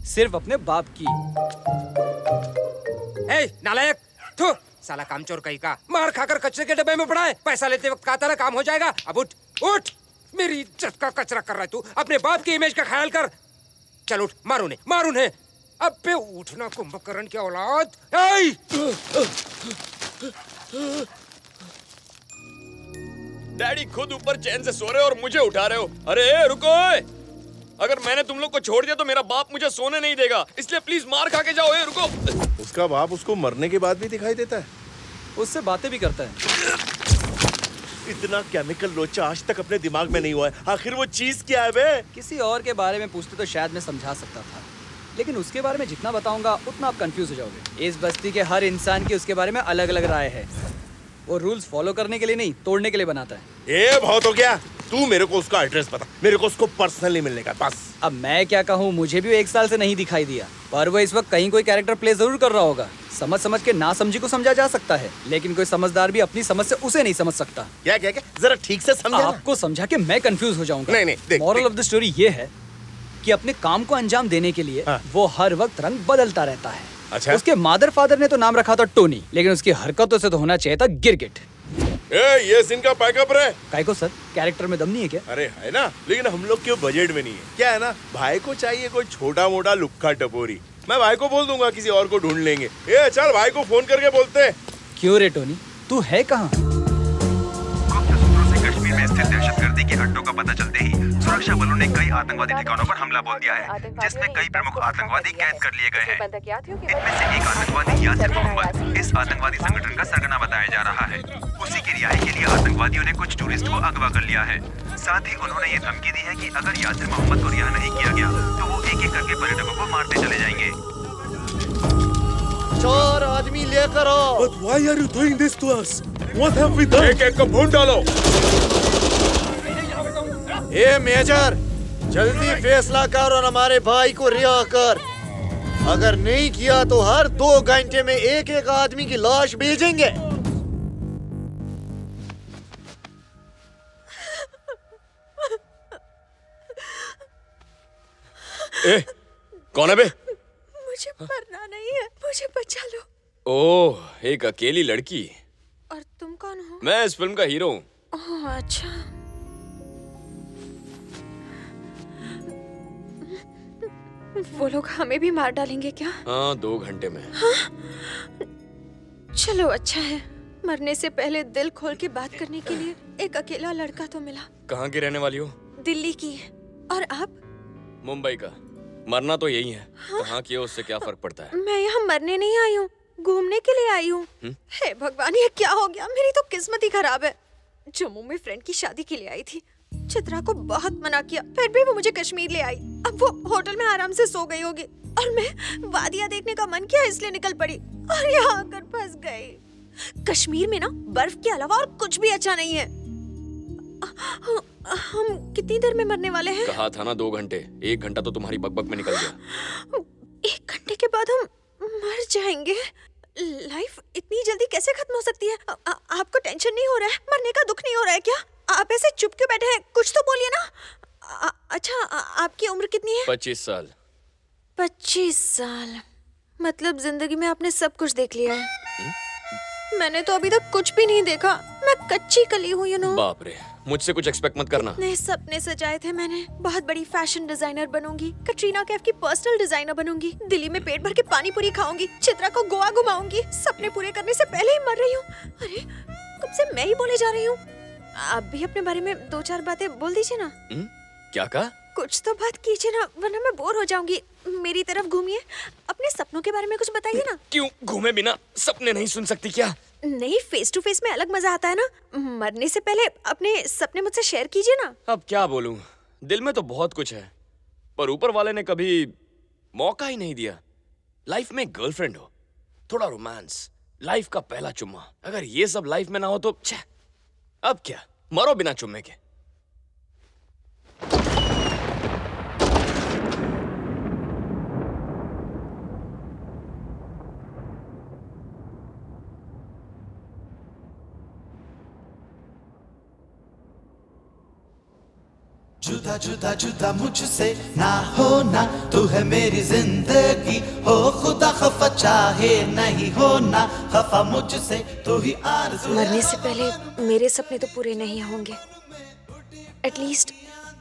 सिर्फ अपने बाप की। ए, नालायक! थू, साला कामचोर कहीं का, मार खाकर कचरे के डब्बे में पड़ा है। पैसा लेते वक्त कहा था ना काम हो जाएगा। अब उठ उठ, मेरी इज्जत का कचरा कर रहा है तू। अपने बाप की इमेज का ख्याल कर। चल उठ, मार उन्हें। अब पे उठना कुंभकर्ण की औलाद। डैडी खुद ऊपर चैन से सो रहे हो और मुझे उठा रहे हो। अरे रुको, अगर मैंने तुम लोग को छोड़ दिया तो मेरा बाप मुझे सोने नहीं देगा, इसलिए प्लीज मार खा के जाओ। रुको। उसका बाप उसको मरने के बाद भी दिखाई देता है, उससे बातें भी करता है। इतना केमिकल लोचा आज तक अपने दिमाग में नहीं हुआ है। आखिर वो चीज क्या है बे? किसी और के बारे में पूछते तो शायद मैं समझा सकता था, लेकिन उसके बारे में जितना बताऊंगा उतना आप कंफ्यूज हो जाओगे। इस बस्ती के हर इंसान की उसके बारे में अलग अलग राय है। वो रूल्स फॉलो करने के लिए नहीं, तोड़ने के लिए बनाता है। ये बहुत हो गया। तू मेरे को उसका एड्रेस बता, मेरे को उसको पर्सनली मिलने का बस। अब मैं क्या कहूँ, मुझे भी 1 साल से नहीं दिखाई दिया, पर वो इस वक्त कहीं कोई कैरेक्टर प्ले जरूर कर रहा होगा। समझ के ना समझी को समझा जा सकता है, लेकिन कोई समझदार भी अपनी समझ से उसे नहीं समझ सकता। क्या क्या क्या, जरा ठीक से समझा। आपको समझा के मैं कंफ्यूज हो जाऊंगा। नहीं, मॉरल ऑफ द स्टोरी ये है कि अपने काम को अंजाम देने के लिए वो हर वक्त रंग बदलता रहता है। अच्छा? उसके मादर फादर ने तो नाम रखा था टोनी, लेकिन उसकी हरकतों से तो होना चाहिए था गिरगिट। ये सीन का पैकअप रहे। काय को सर, कैरेक्टर में दम नहीं है क्या? अरे है ना, लेकिन हम लोग के बजट में नहीं है। क्या है ना, भाई को चाहिए कोई छोटा मोटा लुक्का टपोरी। मैं भाई को बोल दूंगा, किसी और को ढूंढ लेंगे। चल भाई को फोन करके बोलते हैं। क्यों रे टोनी, तू है कहाँ? कश्मीर में स्थित दहशतगर्दी के अड्डों का पता चलते ही सुरक्षा बलों ने कई आतंकवादी ठिकानों पर हमला बोल दिया है, जिसमें कई प्रमुख आतंकवादी कैद कर लिए गए हैं। इनमें से एक आतंकवादी यासिर मोहम्मद इस आतंकवादी संगठन का सरगना बताया जा रहा है। उसी की रिहाई के लिए आतंकवादियों ने कुछ टूरिस्ट को अगवा कर लिया है। साथ ही उन्होंने ये धमकी दी है कि अगर यासिर मोहम्मद को रिहा नहीं किया गया तो वो एक एक करके पर्यटकों को मारते चले जाएंगे। 4 आदमी लेकर आओ। But why are you doing this to us? What have we done? एक को भून डालो। मेजर, जल्दी फैसला कर और हमारे भाई को रिहा कर। अगर नहीं किया तो हर 2 घंटे में एक एक आदमी की लाश भेजेंगे। कौन है बे? मुझे मरना नहीं है, मुझे बचा लो। ओह, एक अकेली लड़की। और तुम कौन हो? मैं इस फिल्म का हीरो हूँ। ओह अच्छा। वो लोग हमें भी मार डालेंगे क्या? हाँ, 2 घंटे में। हाँ? चलो अच्छा है, मरने से पहले दिल खोल के बात करने के लिए एक अकेला लड़का तो मिला। कहाँ की रहने वाली हो? दिल्ली की। और आप? मुंबई का। मरना तो यही है। हाँ? कहाँ की हो उससे क्या फर्क पड़ता है? मैं यहाँ मरने नहीं आई हूँ, घूमने के लिए आई हूँ। हे भगवान, ये क्या हो गया? मेरी तो किस्मत ही खराब है। जम्मू में फ्रेंड की शादी के लिए आई थी। चित्रा को बहुत मना किया, फिर भी वो मुझे कश्मीर ले आई। अब वो होटल में आराम से सो गई होगी और मैं वादियाँ देखने का मन किया इसलिए निकल पड़ी और यहाँ आकर फंस गई। कश्मीर में ना बर्फ के अलावा और कुछ भी अच्छा नहीं है। हम कितनी देर में मरने वाले हैं? कहा था ना 2 घंटे। 1 घंटा तो तुम्हारी बकबक में निकल गया। 1 घंटे के बाद हम मर जाएंगे। लाइफ इतनी जल्दी कैसे खत्म हो सकती है? आपको टेंशन नहीं हो रहा है? मरने का दुख नहीं हो रहा है क्या? आप ऐसे चुप क्यों बैठे हैं? कुछ तो बोलिए ना। अच्छा, आपकी उम्र कितनी है? 25 साल। 25 साल मतलब जिंदगी में आपने सब कुछ देख लिया है। मैंने तो अभी तक कुछ भी नहीं देखा। मैं कच्ची कली हूँ, यू नो। बाप रे, मुझसे कुछ एक्सपेक्ट मत करना। इतने सपने सजाए थे मैंने। बहुत बड़ी फैशन डिजाइनर बनूंगी, कटरीना कैफ की पर्सनल डिजाइनर बनूंगी, दिल्ली में पेट भर के पानी पूरी खाऊंगी, चित्रा को गोवा घुमाऊंगी। सपने पूरे करने से पहले ही मर रही हूँ। अरे कब से मैं ही बोले जा रही हूँ। आप भी अपने बारे में 2-4 बातें बोल दीजिए ना। क्या कहा? कुछ तो बात कीजिए ना, वरना मैं बोर हो जाऊंगी। मेरी तरफ घूमिए, अपने सपनों के बारे में कुछ बताइए ना। क्यों घूमे बिना सपने नहीं सुन सकती क्या? नहीं, फेस टू फेस में अलग मजा आता है ना। मरने से पहले अपने सपने मुझसे शेयर कीजिए ना। अब क्या बोलूं, दिल में तो बहुत कुछ है, पर ऊपर वाले ने कभी मौका ही नहीं दिया। लाइफ में गर्लफ्रेंड हो, थोड़ा रोमांस, लाइफ का पहला चुम्मा, अगर ये सब लाइफ में ना हो तो छे, अब क्या, मरो बिना चुम्मे के। जुदा जुदा जुदा मुझसे ना होना, तू है मेरी जिंदगी, हो खुदा खफा चाहे नहीं होना, खफा मुझसे तू ही आरज़ू। मरने से पहले मेरे सपने तो पूरे नहीं होंगे, एटलीस्ट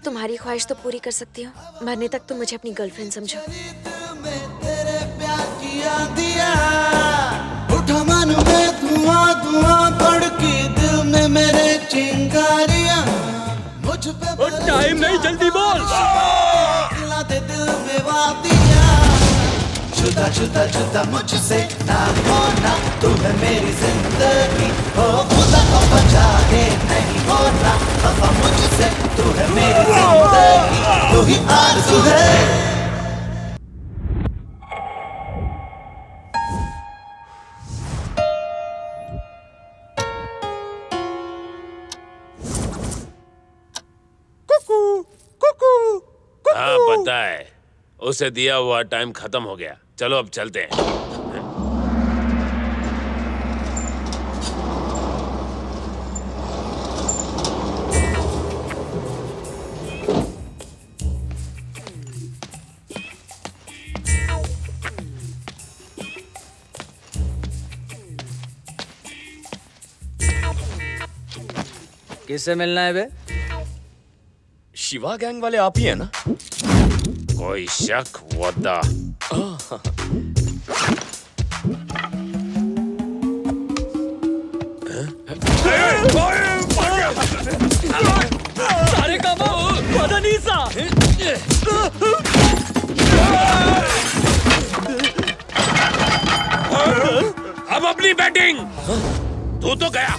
तुम्हारी ख्वाहिश तो पूरी कर सकती हूँ। मरने तक तुम मुझे अपनी गर्लफ्रेंड समझो। तेरे प्यार की आंधियाँ उठा मन में धुआं धुआं भड़की, दिल में मेरे चिंगारियाँ, मुझ पे टाइम नहीं, जल्दी बोल। दिला दे दिल में वादियाँ, जुदा जुदा जुदा मुझसे ना होना, तू है मेरी जिंदगी, हो खुदा खफा चाहे नहीं होना, खफा मुझसे तू है मेरी जिंदगी, तू ही आरज़ू है। हाँ पता है, उसे दिया हुआ टाइम खत्म हो गया। चलो अब चलते हैं। किससे मिलना है बे? शिवा गैंग वाले आप ही है ना? कोई शक वदा? सारे कामों पता नहीं सा। अब अपनी बैटिंग। तू तो गया।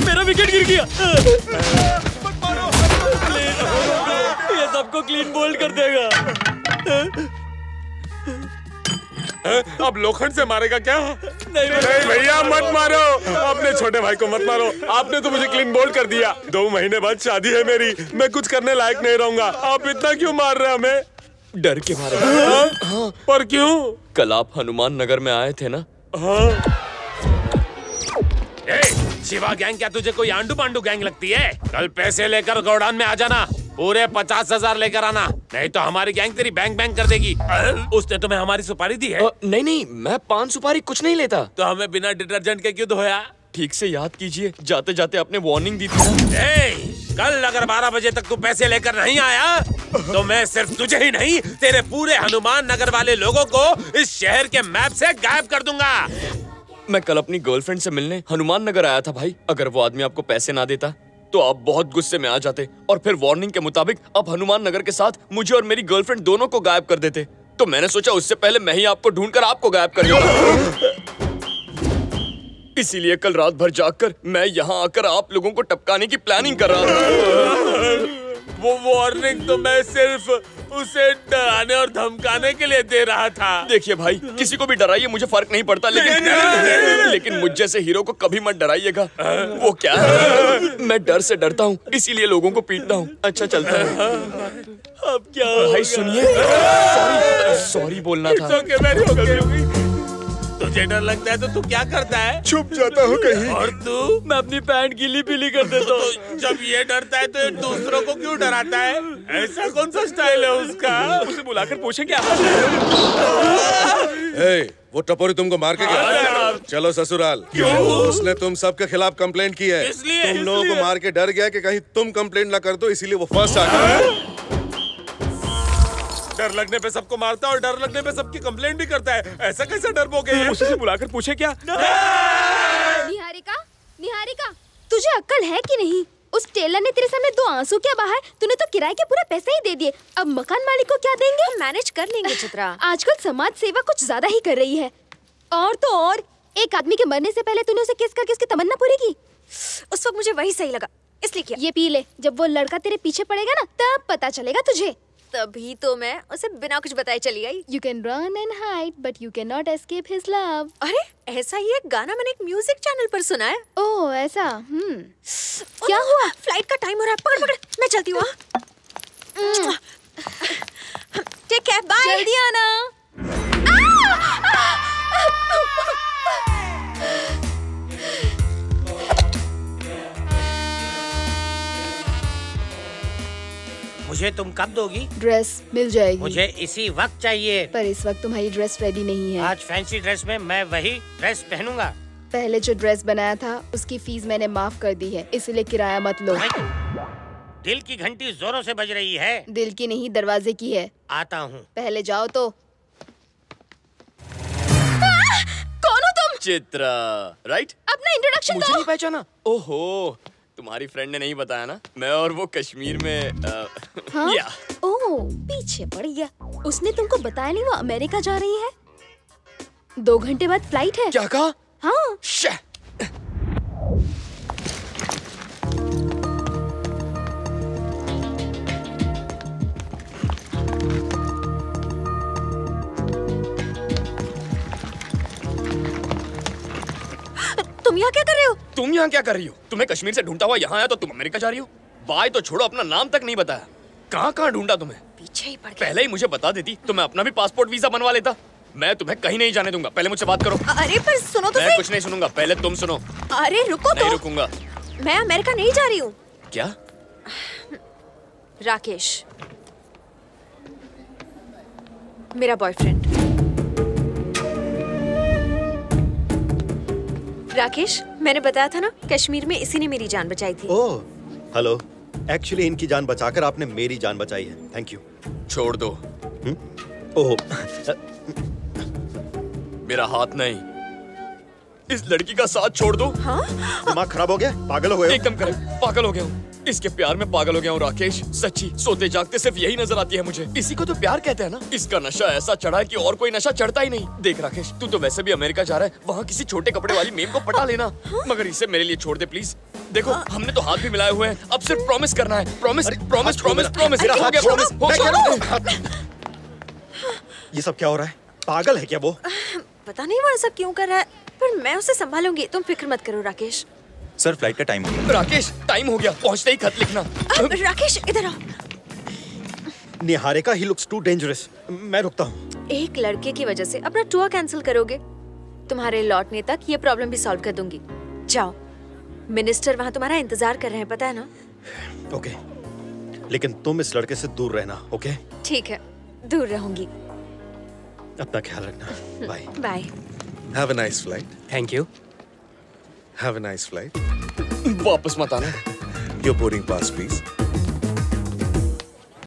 मेरा विकेट गिर गया। ये सबको क्लीन बोल्ड कर देगा। अब लोखंड से मारेगा क्या? नहीं भैया मत मारो, अपने छोटे भाई को मत मारो। आपने तो मुझे क्लीन बोल्ड कर दिया। 2 महीने बाद शादी है मेरी, मैं कुछ करने लायक नहीं रहूंगा। आप इतना क्यों मार रहे हैं हमें? डर के मारे। हाँ? पर क्यों? कल आप हनुमान नगर में आए थे ना? हाँ। शिवा गैंग क्या तुझे कोई आंडू पांडू गैंग लगती है? कल पैसे लेकर गोडाउन में आ जाना, पूरे 50,000 लेकर आना, नहीं तो हमारी गैंग तेरी बैंग बैंग कर देगी। उसने तुम्हें हमारी सुपारी दी है? नहीं, मैं पान सुपारी कुछ नहीं लेता। तो हमें बिना डिटर्जेंट के क्यों धोया? ठीक से याद कीजिए, जाते जाते आपने वार्निंग दी थी ना। कल अगर 12 बजे तक तू पैसे लेकर नहीं आया तो मैं सिर्फ तुझे ही नहीं, तेरे पूरे हनुमान नगर वाले लोगों को इस शहर के मैप से गायब कर दूंगा। मैं कल अपनी गर्लफ्रेंड से मिलने हनुमान नगर आया था भाई। अगर वो आदमी आपको पैसे ना देता तो आप बहुत गुस्से में आ जाते और फिर वार्निंग के मुताबिक आप हनुमान नगर के साथ मुझे और मेरी गर्लफ्रेंड दोनों को गायब कर देते। तो मैंने सोचा उससे पहले मैं ही आपको ढूंढकर आपको गायब कर दूंगा। इसीलिए कल रात भर जागकर मैं यहाँ आकर आप लोगों को टपकाने की प्लानिंग कर रहा था। वो वार्निंग तो मैं सिर्फ उसे डराने और धमकाने के लिए दे रहा था। देखिए भाई, किसी को भी डराइए, मुझे फर्क नहीं पड़ता, लेकिन मुझ जैसे हीरो को कभी मत डराइएगा। वो क्या है, मैं डर से डरता हूँ, इसीलिए लोगों को पीटता हूँ। अच्छा चलता है। अब क्या भाई सुनिए, सॉरी बोलना था। तुझे डर लगता है तो तू क्या करता है? छुप जाता हूँ कहीं। और तू? मैं अपनी पैंट गीली पीली कर देता हूँ। तो जब ये डरता है तो ये दूसरों को क्यों डराता है? ऐसा कौन सा स्टाइल है उसका? उसे बुलाकर पूछें क्या? वो टपोरी तुमको मार के गया? चलो ससुराल। क्यों? उसने तुम सबके खिलाफ कंप्लेंट की है। इसलिए? तुम लोगों को मार के डर गया कि कहीं तुम कंप्लेंट ना कर दो, इसीलिए वो फर्स्ट आ गया। डर लगने पे सबको मारता है और डर लगने पे सबकी कंप्लेंट भी करता है। ऐसा कैसा डरपोक है? उसे बुलाकर पूछे क्या? निहारिका, तुझे अक्ल है कि नहीं? उस टेलर ने तेरे सामने 2 आंसू क्या बहाए? तूने तो किराए के पूरे पैसे ही दे दिए। अब मकान मालिक को क्या देंगे? मैनेज कर लेंगे चित्रा। आजकल समाज सेवा कुछ ज्यादा ही कर रही है। और तो और, एक आदमी के मरने से पहले तूने उसे किस करके उसकी तमन्ना पूरी की। उस वक्त मुझे वही सही लगा, इसलिए किया। ये पी ले, जब वो लड़का तेरे पीछे पड़ेगा ना तब पता चलेगा तुझे। तभी तो मैं उसे बिना कुछ बताए चली आई। You can run and hide, but you cannot escape his love. अरे ऐसा ही एक गाना मैंने एक म्यूजिक चैनल पर सुना है। ओह ऐसा। क्या हुआ? फ्लाइट का टाइम हो रहा है, पकड़ पकड़, मैं चलती हूँ। Take care, bye. जल्दी आना। मुझे तुम कब दोगी? ड्रेस मिल जाएगी। मुझे इसी वक्त चाहिए। पर इस वक्त तुम्हारी ड्रेस रेडी नहीं है। आज फैंसी ड्रेस में मैं वही ड्रेस पहनूंगा। पहले जो ड्रेस बनाया था उसकी फीस मैंने माफ कर दी है, इसलिए किराया मत लो। दिल की घंटी जोरों से बज रही है। दिल की नहीं, दरवाजे की है। आता हूँ। पहले जाओ तो। कौन हो तुम? चित्रा, राइट? अपना इंट्रोडक्शन दो। मुझे नहीं पहचाना? ओहो, तुम्हारी फ्रेंड ने नहीं बताया ना? मैं और वो कश्मीर में हाँ? या ओह, पीछे पड़ गया। उसने तुमको बताया नहीं वो अमेरिका जा रही है? 2 घंटे बाद फ्लाइट है। क्या कहा? हाँ। तुम यहाँ क्या कर रहे हो? तुम यहाँ क्या कर रही हो? तुम्हें कश्मीर से ढूंढता हुआ यहाँ आया तो तुम अमेरिका जा रही हो? बाय तो छोड़ो, अपना नाम तक नहीं बताया। कहाँ ढूंढा तुम्हें? पीछे ही पड़ गया। पहले ही मुझे बता देती तो मैं अपना भी पासपोर्ट वीजा बनवा लेता। मैं तुम्हें कहीं नहीं जाने दूंगा। पहले मुझसे बात करो। अरे पर सुनो तो मैं सही। कुछ नहीं सुनूंगा, पहले तुम सुनो। अरे रुको तो। नहीं रुकूंगा। मैं अमेरिका नहीं जा रही हूँ। क्या? राकेश, मेरा बॉयफ्रेंड। राकेश, मैंने बताया था ना, कश्मीर में इसी ने मेरी जान बचाई थी। ओह, हेलो। एक्चुअली इनकी जान बचाकर आपने मेरी जान बचाई है। Thank you. छोड़ दो। ओह, मेरा हाथ नहीं, इस लड़की का साथ छोड़ दो। हाँ? दिमाग खराब हो गया? पागल हो गए? एकदम करेक्ट, पागल हो गया हूँ। इसके प्यार में पागल हो गया हूँ राकेश। सच्ची, सोते जागते सिर्फ यही नजर आती है मुझे। इसी को तो प्यार कहते हैं ना। इसका नशा ऐसा चढ़ा है कि और कोई नशा चढ़ता ही नहीं। देख राकेश, तू तो वैसे भी अमेरिका जा रहा है, वहाँ किसी छोटे कपड़े वाली मेम को पटा लेना। मगर इसे मेरे लिए छोड़ दे प्लीज। देखो, हमने तो हाथ भी मिलाए हुए हैं, अब सिर्फ प्रॉमिस करना है। Promise, promise, promise, promise. हो गया प्रॉमिस। ये सब क्या हो रहा है? पागल है क्या वो? पता नहीं वो ऐसा क्यों कर रहा है, पर मैं उसे संभालूंगी। तुम फिक्र मत करो राकेश। सर, फ्लाइट का टाइम हो गया। राकेश, टाइम हो गया, पहुंचते ही खत लिखना। राकेश इधर आओ। Niharika, he looks too dangerous. मैं रुकता हूँ। एक लड़के की वजह से अपना टूर कैंसिल करोगे? तुम्हारे लौटने तक ये प्रॉब्लम भी सॉल्व कर दूंगी। जाओ, मिनिस्टर वहाँ तुम्हारा इंतजार कर रहे हैं, पता है ना? ओके, लेकिन तुम इस लड़के से दूर रहना। ओके? ठीक है, दूर रहूंगी। अपना ख्याल रखना। Bye. Bye. Have a nice flight. Thank you. Have a nice flight. वापस मत आना। Your boarding pass, please.